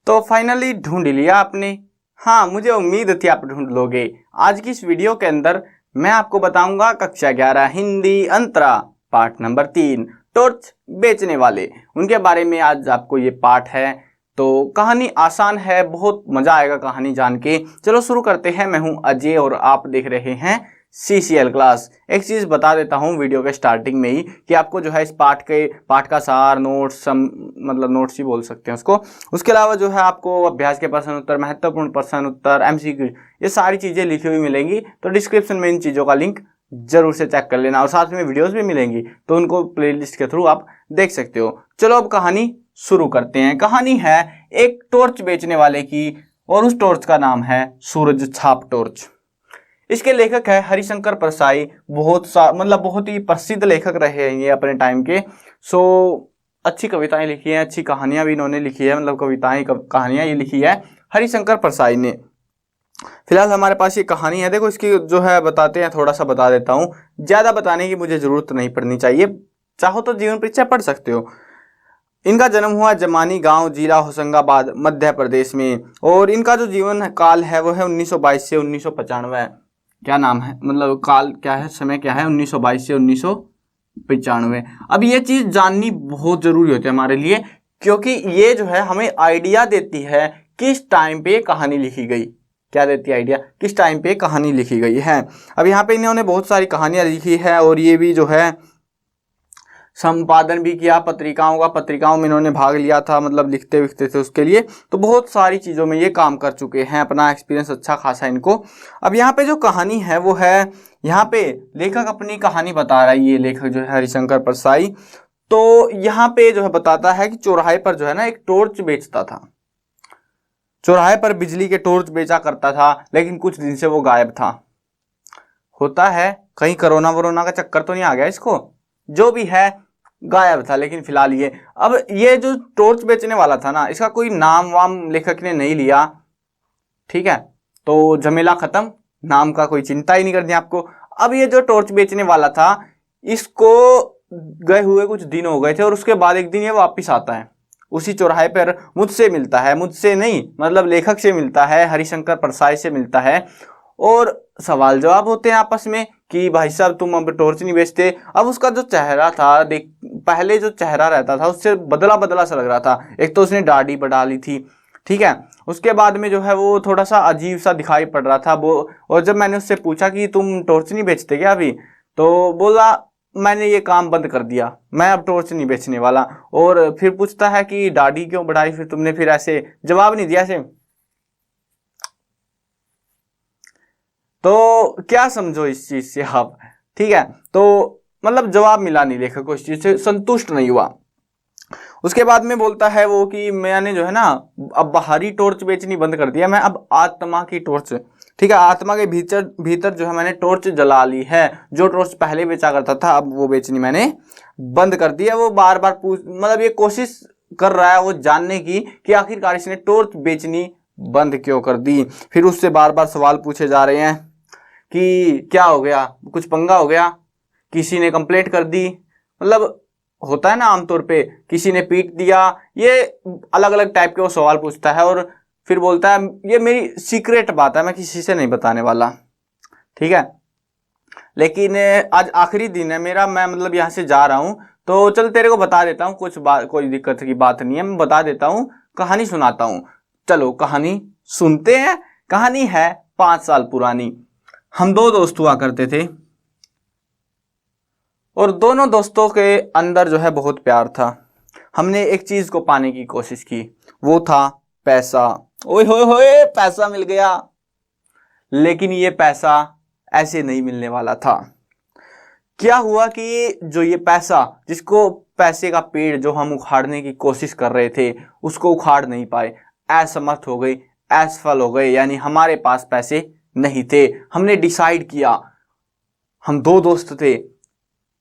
तो फाइनली ढूंढ लिया आपने। हाँ, मुझे उम्मीद थी आप ढूंढ लोगे। आज की इस वीडियो के अंदर मैं आपको बताऊंगा कक्षा 11 हिंदी अंतरा पाठ नंबर 3 टॉर्च बेचने वाले, उनके बारे में आज आपको ये पाठ है। तो कहानी आसान है, बहुत मजा आएगा कहानी जान के। चलो शुरू करते हैं। मैं हूं अजय और आप देख रहे हैं CCL क्लास। एक चीज़ बता देता हूं वीडियो के स्टार्टिंग में ही कि आपको जो है इस पाठ का सार, नोट्स, मतलब नोट्स ही बोल सकते हैं उसको। उसके अलावा जो है आपको अभ्यास के प्रश्न उत्तर, महत्वपूर्ण प्रश्न उत्तर, MCQ, ये सारी चीज़ें लिखी हुई मिलेंगी। तो डिस्क्रिप्शन में इन चीज़ों का लिंक जरूर से चेक कर लेना और साथ में वीडियोस भी मिलेंगी, तो उनको प्लेलिस्ट के थ्रू आप देख सकते हो। चलो अब कहानी शुरू करते हैं। कहानी है एक टॉर्च बेचने वाले की और उस टॉर्च का नाम है सूरज छाप टॉर्च। इसके लेखक है हरिशंकर परसाई। बहुत ही प्रसिद्ध लेखक रहे हैं ये अपने टाइम के। अच्छी कविताएं लिखी हैं, अच्छी कहानियां भी इन्होंने लिखी है, मतलब कहानियां ये लिखी है हरिशंकर परसाई ने। फिलहाल हमारे पास ये कहानी है, देखो इसकी जो है बताते हैं, थोड़ा सा बता देता हूँ। ज़्यादा बताने की मुझे ज़रूरत नहीं पड़नी चाहिए, चाहो तो जीवन परीक्षा पढ़ सकते हो। इनका जन्म हुआ जमानी गांव, जिला होशंगाबाद, मध्य प्रदेश में, और इनका जो जीवन काल है वो है 1922 से 1995। क्या नाम है, मतलब काल क्या है, समय क्या है, 1922 से 1995। अब ये चीज़ जाननी बहुत ज़रूरी होती है हमारे लिए, क्योंकि ये जो है हमें आइडिया देती है किस टाइम पे कहानी लिखी गई। क्या देती है आइडिया, किस टाइम पे कहानी लिखी गई है। अब यहाँ पे इन्होंने बहुत सारी कहानियाँ लिखी है और ये भी जो है संपादन भी किया पत्रिकाओं में इन्होंने भाग लिया था, मतलब लिखते विखते थे उसके लिए। तो बहुत सारी चीज़ों में ये काम कर चुके हैं, अपना एक्सपीरियंस अच्छा खासा इनको। अब यहाँ पे जो कहानी है वो है, यहाँ पे लेखक अपनी कहानी बता रहा है, ये लेखक जो है हरिशंकर परसाई। तो यहाँ पे जो है बताता है कि चौराहे पर जो है ना एक टॉर्च बेचता था। चौराहे पर बिजली के टॉर्च बेचा करता था, लेकिन कुछ दिन से वो गायब था। होता है कहीं कोरोना वोरोना का चक्कर तो नहीं आ गया इसको, जो भी है गायब था। लेकिन फिलहाल ये जो टॉर्च बेचने वाला था ना, इसका कोई नाम वाम लेखक ने नहीं लिया, ठीक है। तो झमेला खत्म, नाम का कोई चिंता ही नहीं करनी आपको। अब ये जो टॉर्च बेचने वाला था, इसको गए हुए कुछ दिन हो गए थे और उसके बाद एक दिन ये वापिस आता है उसी चौराहे पर, मुझसे मिलता है, मुझसे नहीं मतलब लेखक से मिलता है, हरिशंकर परसाई से मिलता है, और सवाल जवाब होते हैं आपस में कि भाई साहब तुम अब टॉर्च नहीं बेचते। अब उसका जो चेहरा था, देख पहले जो चेहरा रहता था उससे बदला बदला सा लग रहा था। एक तो उसने दाढ़ी बढ़ा ली थी, ठीक है, उसके बाद में जो है वो थोड़ा सा अजीब सा दिखाई पड़ रहा था वो। और जब मैंने उससे पूछा कि तुम टॉर्च नहीं बेचते क्या अभी, तो बोला मैंने ये काम बंद कर दिया, मैं अब टॉर्च नहीं बेचने वाला। और फिर पूछता है कि दाढ़ी क्यों बढ़ाई फिर तुमने, फिर ऐसे जवाब नहीं दिया ऐसे। तो क्या समझो इस चीज से आप, ठीक है। तो मतलब जवाब मिला नहीं, लेखक को इस चीज से संतुष्ट नहीं हुआ। उसके बाद में बोलता है वो कि मैंने जो है ना अब बाहरी टॉर्च बेचनी बंद कर दिया, मैं अब आत्मा की टॉर्च, ठीक है, आत्मा के भीतर जो है मैंने टॉर्च जला ली है। जो टॉर्च पहले बेचा करता था अब वो बेचनी मैंने बंद कर दिया। वो बार बार मतलब ये कोशिश कर रहा है वो जानने की कि आखिरकार इसने टॉर्च बेचनी बंद क्यों कर दी। फिर उससे बार बार सवाल पूछे जा रहे हैं कि क्या हो गया, कुछ पंगा हो गया, किसी ने कंप्लेंट कर दी, मतलब होता है ना आमतौर पे, किसी ने पीट दिया, ये अलग अलग टाइप के वो सवाल पूछता है। और फिर बोलता है ये मेरी सीक्रेट बात है, मैं किसी से नहीं बताने वाला, ठीक है। लेकिन आज आखिरी दिन है मेरा, मैं मतलब यहाँ से जा रहा हूँ, तो चल तेरे को बता देता हूँ, कुछ बात कोई दिक्कत की बात नहीं है, मैं बता देता हूँ, कहानी सुनाता हूँ। चलो कहानी सुनते हैं। कहानी है 5 साल पुरानी। हम 2 दोस्त हुआ करते थे और दोनों दोस्तों के अंदर जो है बहुत प्यार था। हमने एक चीज को पाने की कोशिश की, वो था पैसा। ओए होए होए, पैसा मिल गया। लेकिन ये पैसा ऐसे नहीं मिलने वाला था। क्या हुआ कि जो ये पैसा, जिसको पैसे का पेड़ जो हम उखाड़ने की कोशिश कर रहे थे उसको उखाड़ नहीं पाए, असमर्थ हो गए, असफल हो गए, यानी हमारे पास पैसे नहीं थे। हमने डिसाइड किया, हम 2 दोस्त थे,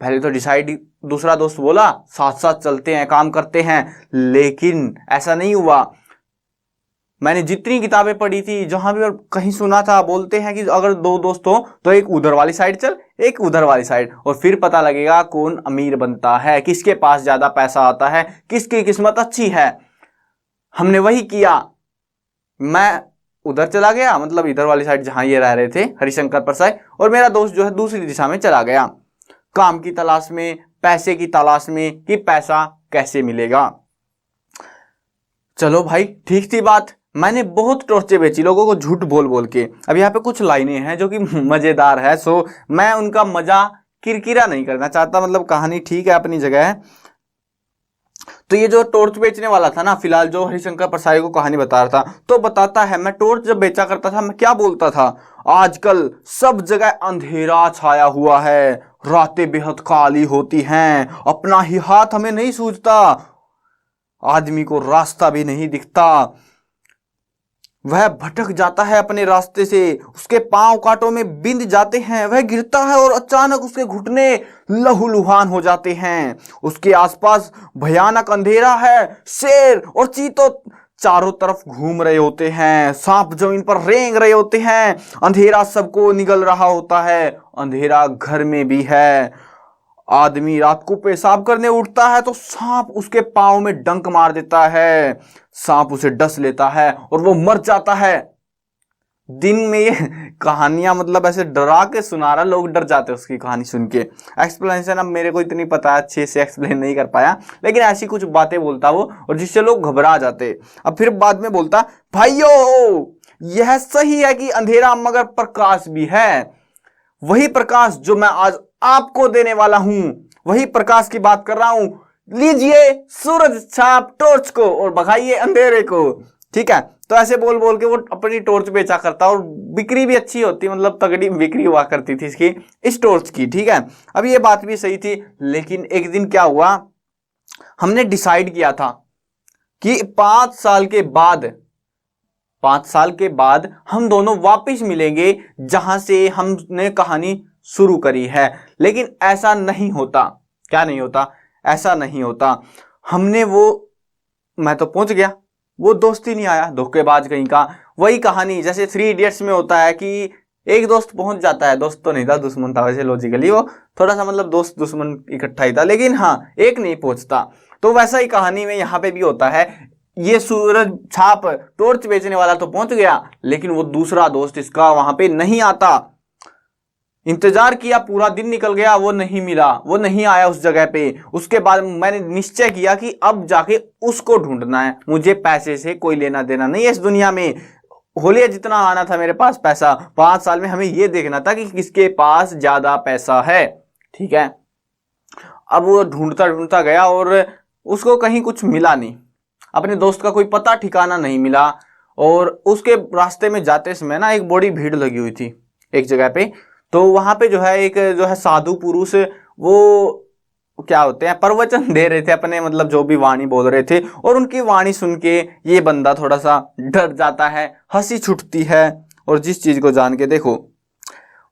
पहले तो डिसाइड, दूसरा दोस्त बोला साथ साथ चलते हैं, काम करते हैं, लेकिन ऐसा नहीं हुआ। मैंने जितनी किताबें पढ़ी थी, जहां भी और कहीं सुना था, बोलते हैं कि अगर 2 दोस्त हो तो एक उधर वाली साइड चल, एक उधर वाली साइड, और फिर पता लगेगा कौन अमीर बनता है, किसके पास ज्यादा पैसा आता है, किसकी किस्मत अच्छी है। हमने वही किया। मैं उधर चला गया, मतलब इधर वाली साइड जहां ये रह रहे थे हरिशंकर प्रसाद, और मेरा दोस्त जो है दूसरी दिशा में चला गया, काम की तलाश में, पैसे की तलाश में कि पैसा कैसे मिलेगा। चलो भाई, ठीक थी बात। मैंने बहुत टॉर्चें बेची लोगों को झूठ बोल बोल के। अब यहाँ पे कुछ लाइनें हैं जो कि मजेदार है, सो मैं उनका मजा किरकिरा नहीं करना चाहता, मतलब कहानी ठीक है, अपनी जगह है। तो ये जो टॉर्च बेचने वाला था ना, फिलहाल जो हरिशंकर प्रसाद को कहानी बता रहा था, तो बताता है मैं टॉर्च जब बेचा करता था, मैं क्या बोलता था, आजकल सब जगह अंधेरा छाया हुआ है, रातें बेहद काली होती हैं, अपना ही हाथ हमें नहीं सूझता, आदमी को रास्ता भी नहीं दिखता, वह भटक जाता है अपने रास्ते से, उसके पांव कांटों में बिंद जाते हैं, वह गिरता है और अचानक उसके घुटने लहूलुहान हो जाते हैं, उसके आसपास भयानक अंधेरा है, शेर और चीते चारों तरफ घूम रहे होते हैं, सांप जमीन पर रेंग रहे होते हैं, अंधेरा सबको निगल रहा होता है, अंधेरा घर में भी है, आदमी रात को पेशाब करने उठता है तो सांप उसके पांव में डंक मार देता है, सांप उसे डस लेता है और वो मर जाता है। दिन में ये कहानियां मतलब ऐसे डरा के सुना रहा, लोग डर जाते हैं उसकी कहानी सुन के। एक्सप्लेनेशन अब मेरे को इतनी पता है, अच्छे से एक्सप्लेन नहीं कर पाया, लेकिन ऐसी कुछ बातें बोलता वो और जिससे लोग घबरा जाते। अब फिर बाद में बोलता, भाइयों यह सही है कि अंधेरा मगर प्रकाश भी है, वही प्रकाश जो मैं आज आपको देने वाला हूं, वही प्रकाश की बात कर रहा हूं, लीजिए सूरज छाप टॉर्च को और भगाइए अंधेरे को। ठीक है, तो ऐसे बोल बोल के वो अपनी टॉर्च बेचा करता और बिक्री भी अच्छी होती, मतलब तगड़ी बिक्री हुआ करती थी इसकी, इस टॉर्च की। ठीक है, अब ये बात भी सही थी, लेकिन एक दिन क्या हुआ, हमने डिसाइड किया था कि 5 साल के बाद हम दोनों वापस मिलेंगे जहां से हमने कहानी शुरू करी है, लेकिन ऐसा नहीं होता। क्या नहीं होता? ऐसा नहीं होता। हमने मैं तो पहुंच गया, वो दोस्त ही नहीं आया, धोखेबाज कहीं का। वही कहानी जैसे 3 इडियट्स में होता है कि एक दोस्त पहुंच जाता है, दोस्त तो नहीं था, दुश्मन था वैसे, लॉजिकली वो थोड़ा सा मतलब दोस्त दुश्मन इकट्ठा ही था, लेकिन हाँ एक नहीं पहुंचता। तो वैसा ही कहानी में यहाँ पे भी होता है, ये सूरज छाप टॉर्च बेचने वाला तो पहुंच गया, लेकिन वो दूसरा दोस्त इसका वहां पे नहीं आता। इंतजार किया, पूरा दिन निकल गया, वो नहीं मिला, वो नहीं आया उस जगह पे। उसके बाद मैंने निश्चय किया कि अब जाके उसको ढूंढना है, मुझे पैसे से कोई लेना देना नहीं है इस दुनिया में। होलिया जितना आना था मेरे पास पैसा, 5 साल में हमें ये देखना था कि किसके पास ज्यादा पैसा है। ठीक है, अब वो ढूंढता ढूंढता गया और उसको कहीं कुछ मिला नहीं, अपने दोस्त का कोई पता ठिकाना नहीं मिला। और उसके रास्ते में जाते समय ना एक बड़ी भीड़ लगी हुई थी एक जगह पे, तो वहां पे जो है साधु पुरुष, वो क्या होते हैं, प्रवचन दे रहे थे अपने, मतलब जो भी वाणी बोल रहे थे, और उनकी वाणी सुन के ये बंदा थोड़ा सा डर जाता है, हंसी छूटती है। और जिस चीज को जान के देखो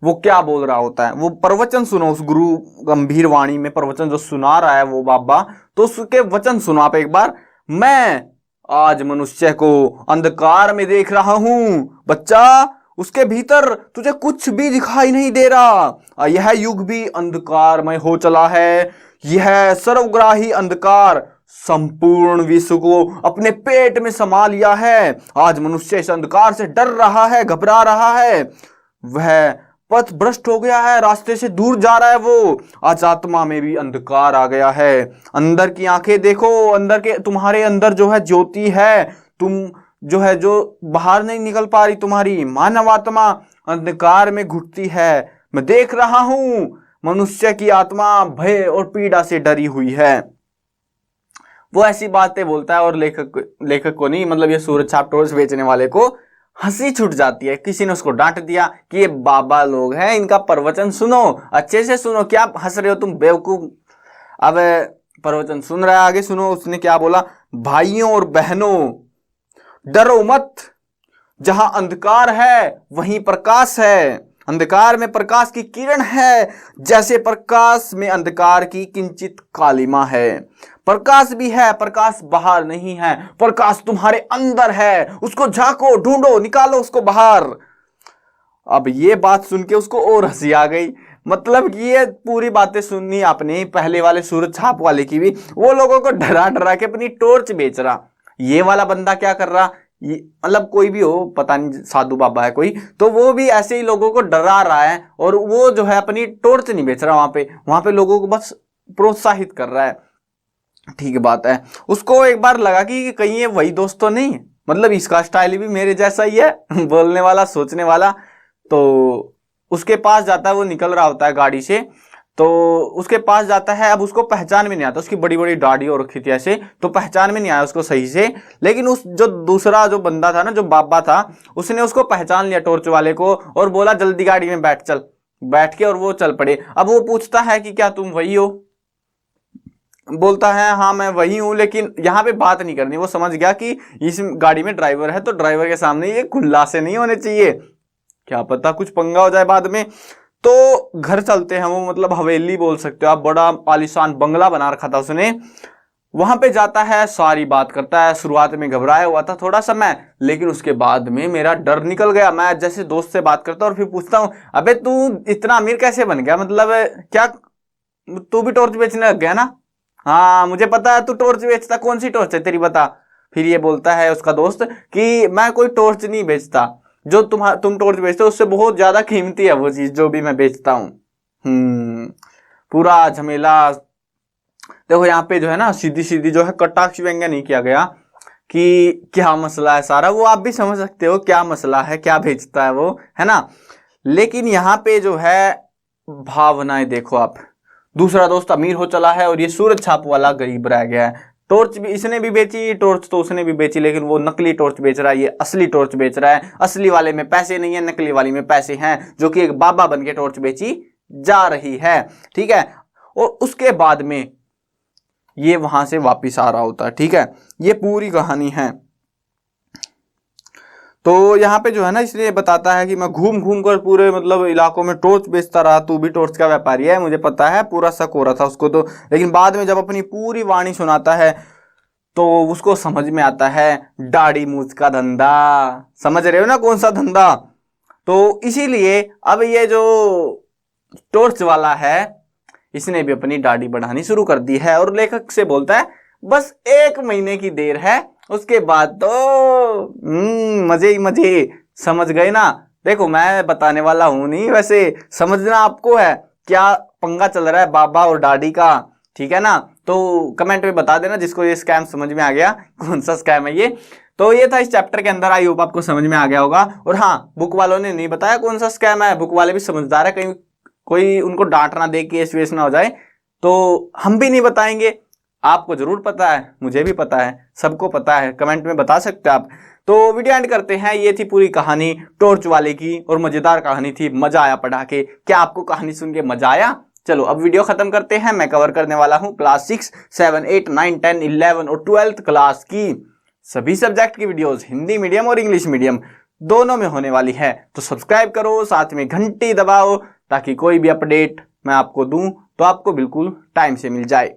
वो क्या बोल रहा होता है, वो प्रवचन सुनो, उस गुरु गंभीर वाणी में प्रवचन जो सुना रहा है वो बाबा, तो उसके वचन सुनो आप एक बार। मैं आज मनुष्य को अंधकार में देख रहा हूं बच्चा, उसके भीतर तुझे कुछ भी दिखाई नहीं दे रहा, यह युग भी अंधकारमय हो चला है, यह सर्वग्राही अंधकार संपूर्ण विश्व को अपने पेट में समा लिया है। आज मनुष्य इस अंधकार से डर रहा है, घबरा रहा है, वह पथ भ्रष्ट हो गया है, रास्ते से दूर जा रहा है वो। आज आत्मा में भी अंधकार आ गया है, अंदर की आंखें देखो, अंदर के तुम्हारे अंदर जो है ज्योति है, तुम जो है जो बाहर नहीं निकल पा रही, तुम्हारी मानव आत्मा अंधकार में घुटती है। मैं देख रहा हूं मनुष्य की आत्मा भय और पीड़ा से डरी हुई है। वो ऐसी बातें बोलता है और लेखक को नहीं, मतलब ये सूरज छाप टॉर्च बेचने वाले को हंसी छूट जाती है। किसी ने उसको डांट दिया कि ये बाबा लोग हैं, इनका प्रवचन सुनो, अच्छे से सुनो, क्या हंस रहे हो तुम बेवकूफ। अब प्रवचन सुन रहा है, आगे सुनो उसने क्या बोला, भाइयों और बहनों डरो मत, जहां अंधकार है वहीं प्रकाश है, अंधकार में प्रकाश की किरण है, जैसे प्रकाश में अंधकार की किंचित कालिमा है। प्रकाश भी है, प्रकाश बाहर नहीं है, प्रकाश तुम्हारे अंदर है, उसको झांको, ढूंढो, निकालो उसको बाहर। अब ये बात सुन के उसको और हंसी आ गई, मतलब कि ये पूरी बातें सुननी आपने पहले वाले सूरज छाप वाले की भी, वो लोगों को डरा डरा के अपनी टॉर्च बेच रहा। ये वाला बंदा क्या कर रहा, ये मतलब कोई भी हो, पता नहीं साधु बाबा है कोई, तो वो भी ऐसे ही लोगों को डरा रहा है और वो जो है अपनी टॉर्च नहीं बेच रहा, वहां पे लोगों को बस प्रोत्साहित कर रहा है। ठीक बात है। उसको एक बार लगा कि कहीं ये वही दोस्त तो नहीं, मतलब इसका स्टाइल भी मेरे जैसा ही है बोलने वाला, सोचने वाला। तो उसके पास जाता है, वो निकल रहा होता है गाड़ी से, तो उसके पास जाता है। अब उसको पहचान में नहीं आता, उसकी बड़ी बड़ी दाढ़ी हो रखी थी ऐसे, तो पहचान में नहीं आया उसको सही से। लेकिन उस जो दूसरा जो बंदा था ना, जो बाबा था, उसने उसको पहचान लिया टॉर्च वाले को और बोला जल्दी गाड़ी में बैठ, चल। बैठ के और वो चल पड़े। अब वो पूछता है कि क्या तुम वही हो? बोलता है हाँ मैं वही हूं, लेकिन यहाँ पे बात नहीं करनी। वो समझ गया कि इस गाड़ी में ड्राइवर है, तो ड्राइवर के सामने ये खुल्ला से नहीं होने चाहिए, क्या पता कुछ पंगा हो जाए बाद में। तो घर चलते हैं वो, मतलब हवेली बोल सकते हो आप, बड़ा आलीशान बंगला बना रखा था उसने। वहां पे जाता है, सारी बात करता है। शुरुआत में घबराया हुआ था थोड़ा सा मैं, लेकिन उसके बाद में मेरा डर निकल गया। मैं जैसे दोस्त से बात करता हूँ और फिर पूछता हूँ, अबे तू इतना अमीर कैसे बन गया, मतलब क्या तू भी टॉर्च बेचने लग गया ना? हाँ मुझे पता है तू टॉर्च बेचता, कौन सी टॉर्च है तेरी बता। फिर ये बोलता है उसका दोस्त कि मैं कोई टॉर्च नहीं बेचता, जो तुम टॉर्च बेचते हो उससे बहुत ज्यादा कीमती है वो चीज जो भी मैं बेचता हूँ। पूरा झमेला। देखो यहाँ पे जो है ना, सीधी सीधी जो है कटाक्ष व्यंग्य नहीं किया गया कि क्या मसला है सारा, वो आप भी समझ सकते हो क्या मसला है, क्या बेचता है वो, है ना। लेकिन यहाँ पे जो है भावनाएं देखो आप, दूसरा दोस्त अमीर हो चला है और ये सूरज छाप वाला गरीब रह गया है। टॉर्च भी इसने भी बेची, टॉर्च तो उसने भी बेची, लेकिन वो नकली टॉर्च बेच रहा है, ये असली टॉर्च बेच रहा है। असली वाले में पैसे नहीं है, नकली वाली में पैसे हैं, जो कि एक बाबा बन के टॉर्च बेची जा रही है। ठीक है। और उसके बाद में ये वहां से वापिस आ रहा होता है। ठीक है, ये पूरी कहानी है। तो यहाँ पे जो है ना, इसलिए बताता है कि मैं घूम घूम कर पूरे मतलब इलाकों में टॉर्च बेचता रहा, तू भी टॉर्च का व्यापारी है, मुझे पता है। पूरा शक हो रहा था उसको तो, लेकिन बाद में जब अपनी पूरी वाणी सुनाता है तो उसको समझ में आता है दाढ़ी मूछ का धंधा। समझ रहे हो ना कौन सा धंधा? तो इसीलिए अब ये जो टॉर्च वाला है, इसने भी अपनी दाढ़ी बढ़ानी शुरू कर दी है और लेखक से बोलता है बस 1 महीने की देर है, उसके बाद तो मजे ही मजे। समझ गए ना? देखो मैं बताने वाला हूं नहीं, वैसे समझना आपको है क्या पंगा चल रहा है बाबा और दाढ़ी का। ठीक है ना? तो कमेंट में बता देना जिसको ये स्कैम समझ में आ गया, कौन सा स्कैम है ये। तो ये था इस चैप्टर के अंदर, आई होप आपको समझ में आ गया होगा। और हाँ, बुक वालों ने नहीं बताया कौन सा स्कैम है, बुक वाले भी समझदार है, कहीं कोई उनको डांट ना दे, केस वेस ना हो जाए, तो हम भी नहीं बताएंगे। आपको जरूर पता है, मुझे भी पता है, सबको पता है, कमेंट में बता सकते हैं आप। तो वीडियो एंड करते हैं। ये थी पूरी कहानी टॉर्च वाले की, और मजेदार कहानी थी, मजा आया पढ़ा के। क्या आपको कहानी सुन के मजा आया? चलो अब वीडियो खत्म करते हैं। मैं कवर करने वाला हूं क्लास 6, 7, 8, 9, 10, 11 और 12th क्लास की सभी सब्जेक्ट की वीडियोस, हिंदी मीडियम और इंग्लिश मीडियम दोनों में होने वाली है। तो सब्सक्राइब करो, साथ में घंटी दबाओ, ताकि कोई भी अपडेट मैं आपको दूं तो आपको बिल्कुल टाइम से मिल जाए।